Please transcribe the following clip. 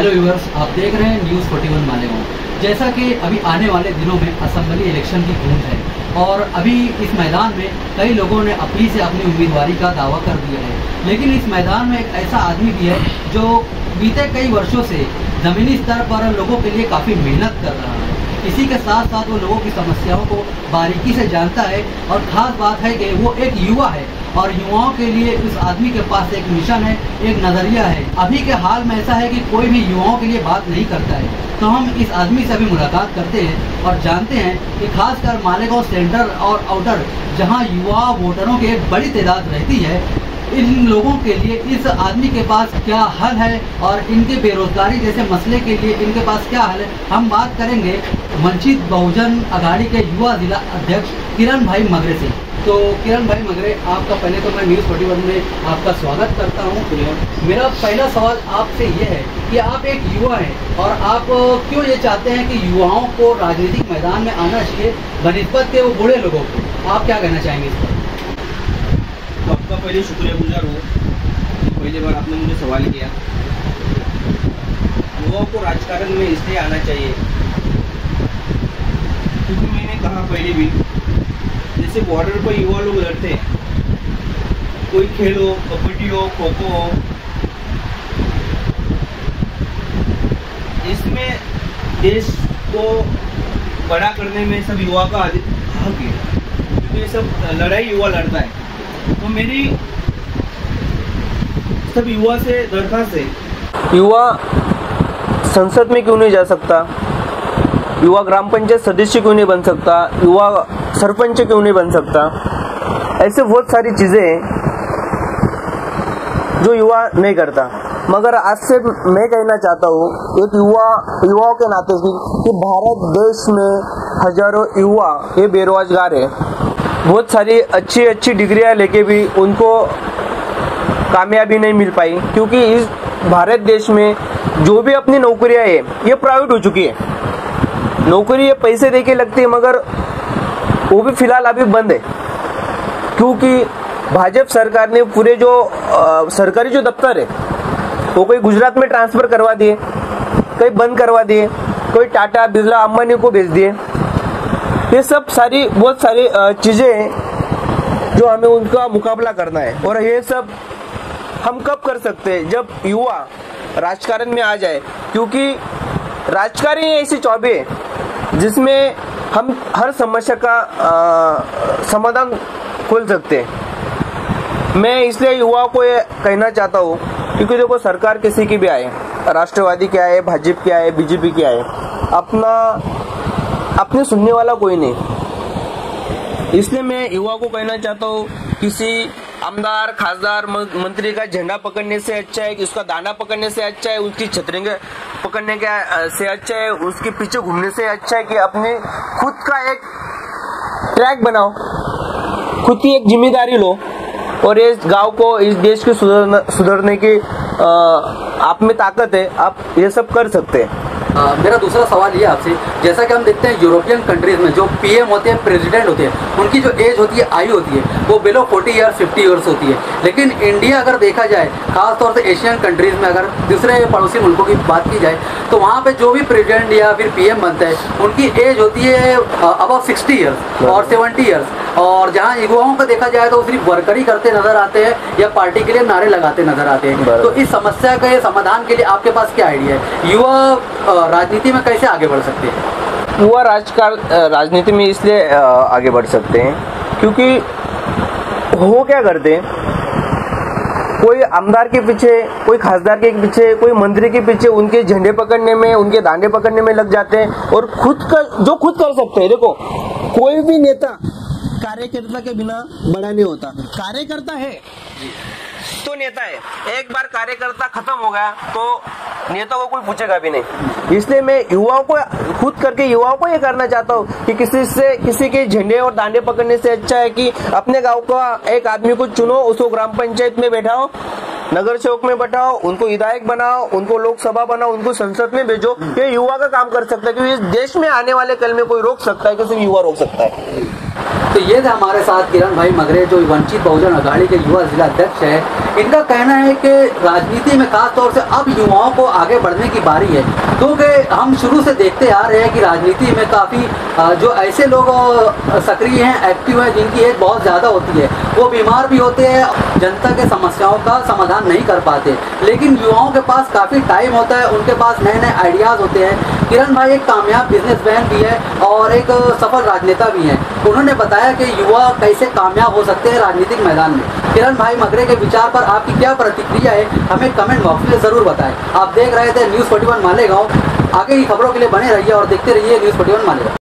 Hello viewers, आप देख रहे हैं न्यूज़ 41 मालेगांव। जैसा कि अभी आने वाले दिनों में असेंबली इलेक्शन की गूंज है और अभी इस मैदान में कई लोगों ने अपनी से अपनी उम्मीदवारी का दावा कर दिया है, लेकिन इस मैदान में एक ऐसा आदमी भी है जो बीते कई वर्षों से ज़मीनी स्तर पर लोगों के लिए काफ़ी मेहनत कर रहा है। इसी के साथ साथ वो लोगों की समस्याओं को बारीकी से जानता है और ख़ास बात है कि वो एक युवा है और युवाओं के लिए उस आदमी के पास एक मिशन है, एक नज़रिया है। अभी के हाल में ऐसा है कि कोई भी युवाओं के लिए बात नहीं करता है, तो हम इस आदमी से अभी मुलाकात करते हैं और जानते हैं कि खासकर मालेगांव सेंटर और आउटर जहां युवा वोटरों की एक बड़ी तादाद रहती है, इन लोगों के लिए इस आदमी के पास क्या हल है और इनके बेरोजगारी जैसे मसले के लिए इनके पास क्या हल है। हम बात करेंगे वंचित बहुजन अघाड़ी के युवा जिला अध्यक्ष किरण भाई मगरे से। तो किरण भाई मगरे, आपका पहले तो मैं न्यूज़ 41 में आपका स्वागत करता हूँ। मेरा पहला सवाल आपसे ये है कि आप एक युवा हैं और आप क्यों ये चाहते हैं कि युवाओं को राजनीतिक मैदान में आना चाहिए बनिस्बत के वो बूढ़े लोगों को, आप क्या कहना चाहेंगे इस पर? तो आपका पहले शुक्रियागुजार हूँ कि पहली बार आपने मुझे सवाल किया। युवाओं को राजकारण में इसलिए आना चाहिए क्योंकि मैंने कहा पहले भी, जैसे बॉर्डर पर युवा लोग लड़ते हैं, कोई खेल हो, कबड्डी हो, खो खो हो, इसमें देश को बड़ा करने में सब युवा का हक है, क्योंकि ये सब लड़ाई युवा लड़ता है। तो मेरी सब युवा से दरखास्त है, युवा संसद में क्यों नहीं जा सकता, युवा ग्राम पंचायत सदस्य क्यों नहीं बन सकता, युवा सरपंच क्यों नहीं बन सकता। ऐसे बहुत सारी चीज़ें हैं जो युवा नहीं करता। मगर आज से मैं कहना चाहता हूँ एक युवाओं के नाते कि भारत देश में हजारों युवा ये बेरोजगार है। बहुत सारी अच्छी डिग्रियां लेके भी उनको कामयाबी नहीं मिल पाई, क्योंकि इस भारत देश में जो भी अपनी नौकरियां है ये प्राइवेट हो चुकी है। नौकरी ये पैसे देके लगती है, मगर वो भी फिलहाल अभी बंद है, क्योंकि भाजपा सरकार ने पूरे जो सरकारी जो दफ्तर है वो कोई गुजरात में ट्रांसफर करवा दिए, कई बंद करवा दिए, कोई टाटा बिरला अंबानी को भेज दिए। ये सब बहुत सारी चीज़ें हैं जो हमें उनका मुकाबला करना है, और ये सब हम कब कर सकते हैं, जब युवा राजकारण में आ जाए, क्योंकि राजकारण ही ऐसी चौबे है जिसमें हम हर समस्या का समाधान खोल सकते हैं। मैं इसलिए युवाओं को ये कहना चाहता हूँ, क्योंकि देखो सरकार किसी की भी आए, राष्ट्रवादी क्या है, भाजपा क्या है, बीजेपी क्या है, अपने सुनने वाला कोई नहीं। इसलिए मैं युवा को कहना चाहता हूँ, किसी आमदार खासदार मंत्री का झंडा पकड़ने से अच्छा है कि उसका दाना पकड़ने से अच्छा है, उसकी छतरी पकड़ने से अच्छा है, उसके पीछे घूमने से अच्छा है कि अपने खुद का एक ट्रैक बनाओ, खुद की एक जिम्मेदारी लो और इस गांव को, इस देश के सुधरने की आप में ताकत है, आप ये सब कर सकते हैं। मेरा दूसरा सवाल ये आपसे, जैसा कि हम देखते हैं यूरोपियन कंट्रीज में जो पीएम होते हैं, प्रेसिडेंट होते हैं, उनकी जो एज होती है, आयु होती है, वो बिलो 40 ईयर्स 50 ईयर्स होती है। लेकिन इंडिया अगर देखा जाए, खासतौर से एशियन कंट्रीज में अगर दूसरे पड़ोसी मुल्कों की बात की जाए, तो वहाँ पे जो भी प्रेसिडेंट या फिर पीएम बनता है उनकी एज होती है अबाउट 60 ईयर्स और 70 ईयर्स। और जहाँ युवाओं को देखा जाए तो सिर्फ वर्करी करते नजर आते हैं या पार्टी के लिए नारे लगाते नजर आते हैं। तो इस समस्या के समाधान के लिए आपके पास क्या आइडिया है? युवा राजनीति में कैसे आगे बढ़ सकते हैं? युवा राजनीति में इसलिए आगे बढ़ सकते हैं क्योंकि वो क्या करते हैं, कोई आमदार के पीछे, कोई खासदार के पीछे, कोई मंत्री के पीछे उनके झंडे पकड़ने में, उनके दांडे पकड़ने में लग जाते हैं, और खुद कर सकते हैं। देखो, कोई भी नेता कार्यकर्ता के बिना बड़ा नहीं होता। कार्यकर्ता है तो नेता है, एक बार कार्यकर्ता खत्म हो गया तो नेता को कोई पूछेगा भी नहीं। इसलिए मैं युवाओं को खुद करके युवाओं को ये करना चाहता हूँ कि किसी के झंडे और दांडे पकड़ने से अच्छा है कि अपने गांव का एक आदमी को चुनो, उसको ग्राम पंचायत में बैठाओ, नगर सेवक में बैठाओ, उनको विधायक बनाओ, उनको लोकसभा बनाओ, उनको संसद में भेजो। ये युवा का काम कर सकता है, क्योंकि इस देश में आने वाले कल में कोई रोक सकता है कि सिर्फ युवा रोक सकता है। तो ये थे हमारे साथ किरण भाई मगरे, जो वंचित बहुजन अघाड़ी के युवा जिला अध्यक्ष है। इनका कहना है कि राजनीति में खास तौर से अब युवाओं को आगे बढ़ने की बारी है, क्योंकि हम शुरू से देखते आ रहे हैं कि राजनीति में काफ़ी जो ऐसे लोग सक्रिय हैं, एक्टिव हैं, जिनकी एज बहुत ज़्यादा होती है, वो बीमार भी होते हैं, जनता के समस्याओं का समाधान नहीं कर पाते। लेकिन युवाओं के पास काफ़ी टाइम होता है, उनके पास नए नए आइडियाज़ होते हैं। किरण भाई एक कामयाब बिजनेसमैन भी है और एक सफल राजनेता भी हैं। उन्होंने बताया कि युवा कैसे कामयाब हो सकते हैं राजनीतिक मैदान में। किरण भाई मकरे के विचार पर आपकी क्या प्रतिक्रिया है, हमें कमेंट बॉक्स में ज़रूर बताएं। आप देख रहे थे न्यूज़ 41 मालेगांव। आगे की खबरों के लिए बने रहिए और देखते रहिए न्यूज़ 41 मालेगांव।